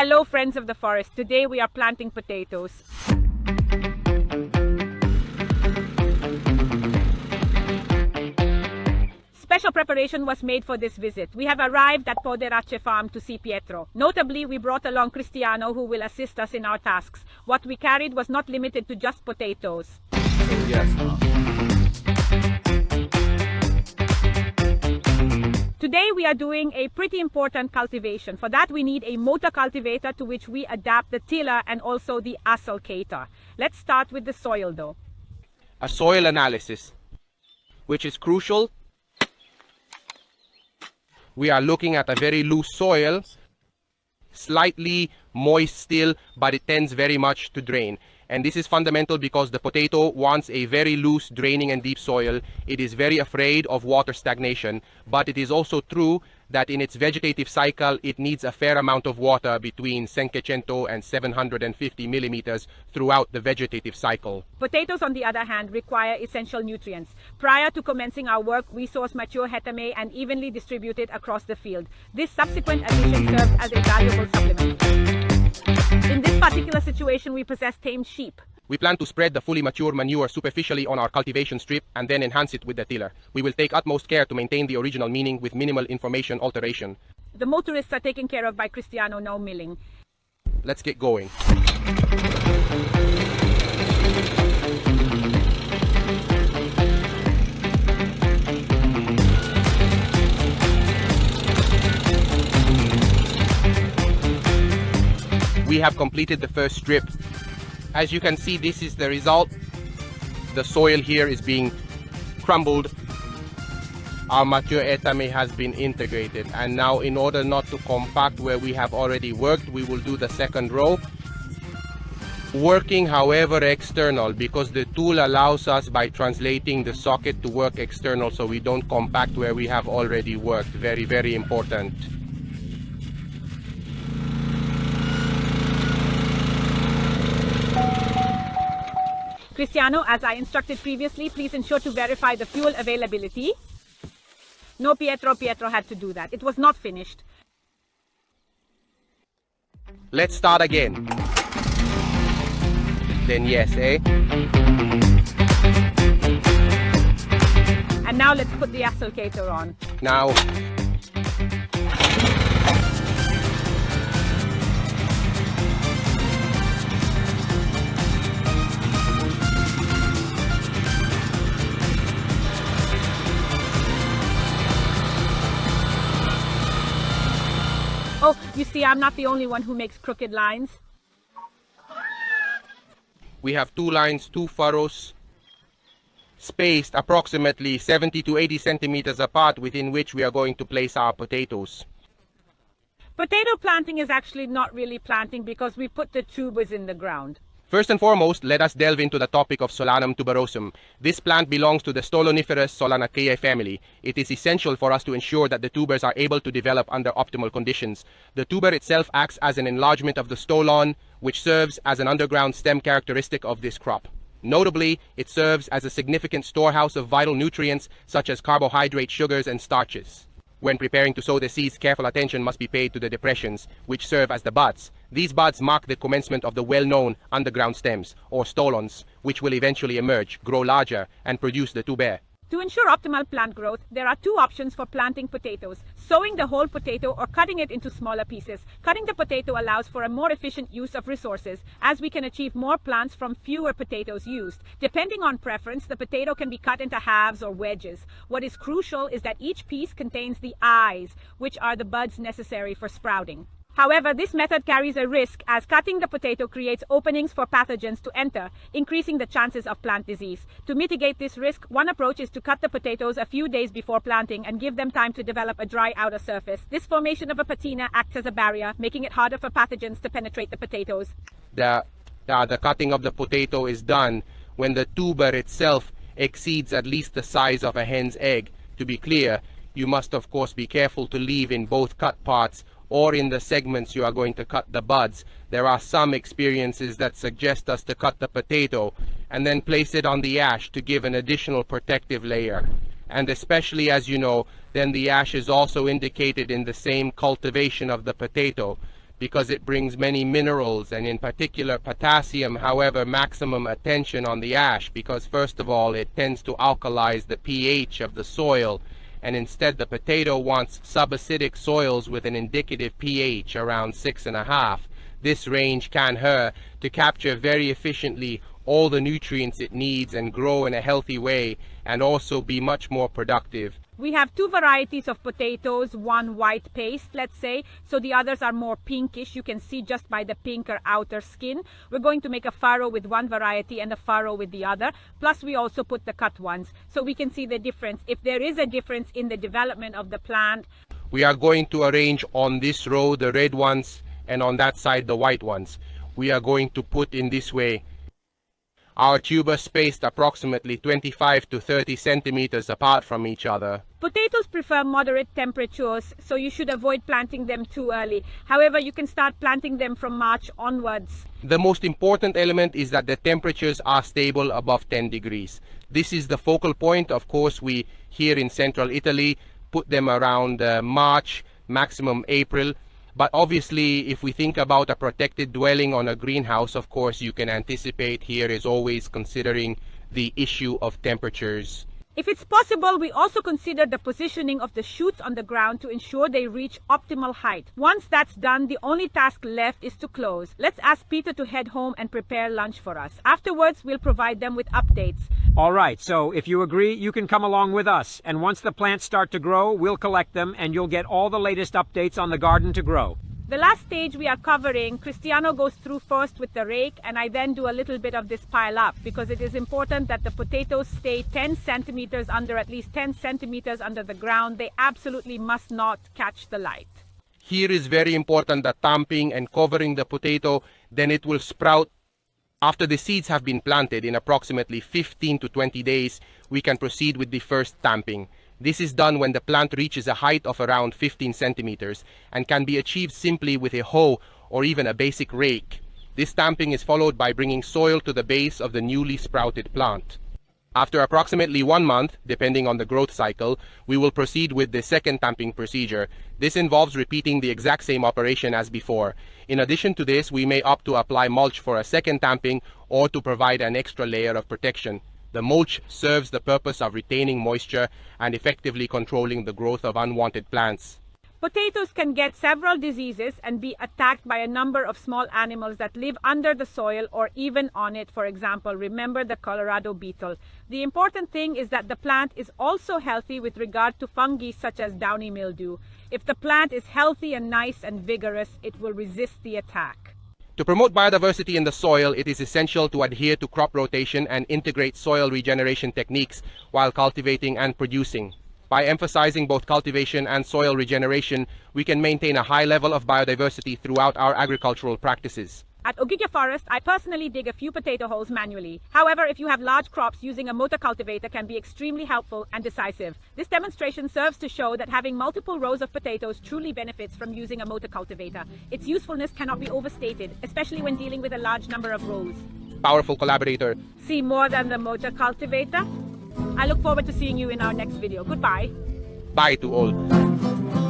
Hello friends of the forest, today we are planting potatoes. Special preparation was made for this visit. We have arrived at Poderace farm to see Pietro. Notably, we brought along Cristiano who will assist us in our tasks. What we carried was not limited to just potatoes. Yes. Today we are doing a pretty important cultivation. For that we need a motor cultivator to which we adapt the tiller and also the accelerator. Let's start with the soil though. A soil analysis, which is crucial. We are looking at a very loose soil, slightly moist still, but it tends very much to drain. And this is fundamental because the potato wants a very loose, draining and deep soil. It is very afraid of water stagnation, but it is also true that in its vegetative cycle, it needs a fair amount of water between 500 and 750 millimeters throughout the vegetative cycle. Potatoes, on the other hand, require essential nutrients. Prior to commencing our work, we source mature hetame and evenly distribute it across the field. This subsequent addition serves as a valuable supplement. In this particular situation, we possess tamed sheep. We plan to spread the fully mature manure superficially on our cultivation strip and then enhance it with the tiller. We will take utmost care to maintain the original meaning with minimal information alteration. The motorists are taken care of by Cristiano, now milling. Let's get going. We have completed the first strip. As you can see, this is the result. The soil here is being crumbled. Our mature etame has been integrated. And now, in order not to compact where we have already worked, we will do the second row. Working, however, external, because the tool allows us by translating the socket to work external so we don't compact where we have already worked. Very, very important. Cristiano, as I instructed previously, please ensure to verify the fuel availability. No, Pietro had to do that. It was not finished. Let's start again. Then yes, eh? And now let's put the accelerator on. Now. Oh, you see, I'm not the only one who makes crooked lines. We have 2 lines, 2 furrows, spaced approximately 70 to 80 centimeters apart, within which we are going to place our potatoes. Potato planting is actually not really planting because we put the tubers in the ground. First and foremost, let us delve into the topic of Solanum tuberosum. This plant belongs to the stoloniferous Solanaceae family. It is essential for us to ensure that the tubers are able to develop under optimal conditions. The tuber itself acts as an enlargement of the stolon, which serves as an underground stem characteristic of this crop. Notably, it serves as a significant storehouse of vital nutrients such as carbohydrate, sugars, and starches. When preparing to sow the seeds, careful attention must be paid to the depressions, which serve as the buds. These buds mark the commencement of the well-known underground stems, or stolons, which will eventually emerge, grow larger, and produce the tuber. To ensure optimal plant growth, there are 2 options for planting potatoes: sowing the whole potato or cutting it into smaller pieces. Cutting the potato allows for a more efficient use of resources, as we can achieve more plants from fewer potatoes used. Depending on preference, the potato can be cut into halves or wedges. What is crucial is that each piece contains the eyes, which are the buds necessary for sprouting. However, this method carries a risk, as cutting the potato creates openings for pathogens to enter, increasing the chances of plant disease. To mitigate this risk, one approach is to cut the potatoes a few days before planting and give them time to develop a dry outer surface. This formation of a patina acts as a barrier, making it harder for pathogens to penetrate the potatoes. The cutting of the potato is done when the tuber itself exceeds at least the size of a hen's egg. To be clear, you must of course be careful to leave in both cut parts or in the segments you are going to cut the buds. There are some experiences that suggest us to cut the potato and then place it on the ash to give an additional protective layer. And especially, as you know, then the ash is also indicated in the same cultivation of the potato, because it brings many minerals, and in particular potassium. However, maximum attention on the ash, because first of all it tends to alkalize the pH of the soil, and instead the potato wants subacidic soils with an indicative pH around 6.5. This range can help to capture very efficiently all the nutrients it needs and grow in a healthy way, and also be much more productive. We have two varieties of potatoes, one white paste, let's say, so the others are more pinkish. You can see just by the pinker outer skin. We're going to make a furrow with one variety and a furrow with the other. Plus we also put the cut ones, so we can see the difference. If there is a difference in the development of the plant. We are going to arrange on this row the red ones, and on that side the white ones. We are going to put in this way. Our tubers spaced approximately 25 to 30 centimeters apart from each other. Potatoes prefer moderate temperatures, so you should avoid planting them too early. However, you can start planting them from March onwards. The most important element is that the temperatures are stable above 10 degrees. This is the focal point. Of course, we here in central Italy put them around March, maximum April. But obviously, if we think about a protected dwelling on a greenhouse, of course, you can anticipate here is always considering the issue of temperatures. If it's possible, we also consider the positioning of the shoots on the ground to ensure they reach optimal height. Once that's done, the only task left is to close. Let's ask Peter to head home and prepare lunch for us. Afterwards, we'll provide them with updates. All right, so if you agree, you can come along with us. And once the plants start to grow, we'll collect them and you'll get all the latest updates on the garden to grow. The last stage we are covering, Cristiano goes through first with the rake, and I then do a little bit of this pile up because it is important that the potatoes stay 10 centimeters under, at least 10 centimeters under the ground. They absolutely must not catch the light. Here is very important that tamping and covering the potato, then it will sprout. After the seeds have been planted in approximately 15 to 20 days, we can proceed with the first tamping. This is done when the plant reaches a height of around 15 centimeters and can be achieved simply with a hoe or even a basic rake. This tamping is followed by bringing soil to the base of the newly sprouted plant. After approximately 1 month, depending on the growth cycle, we will proceed with the second tamping procedure. This involves repeating the exact same operation as before. In addition to this, we may opt to apply mulch for a second tamping or to provide an extra layer of protection. The mulch serves the purpose of retaining moisture and effectively controlling the growth of unwanted plants. Potatoes can get several diseases and be attacked by a number of small animals that live under the soil or even on it. For example, remember the Colorado beetle. The important thing is that the plant is also healthy with regard to fungi such as downy mildew. If the plant is healthy and nice and vigorous, it will resist the attack. To promote biodiversity in the soil, it is essential to adhere to crop rotation and integrate soil regeneration techniques while cultivating and producing. By emphasizing both cultivation and soil regeneration, we can maintain a high level of biodiversity throughout our agricultural practices. At Ogigya Forest, I personally dig a few potato holes manually. However, if you have large crops, using a motor cultivator can be extremely helpful and decisive. This demonstration serves to show that having multiple rows of potatoes truly benefits from using a motor cultivator. Its usefulness cannot be overstated, especially when dealing with a large number of rows. Powerful collaborator. See more than the motor cultivator? I look forward to seeing you in our next video. Goodbye. Bye to all.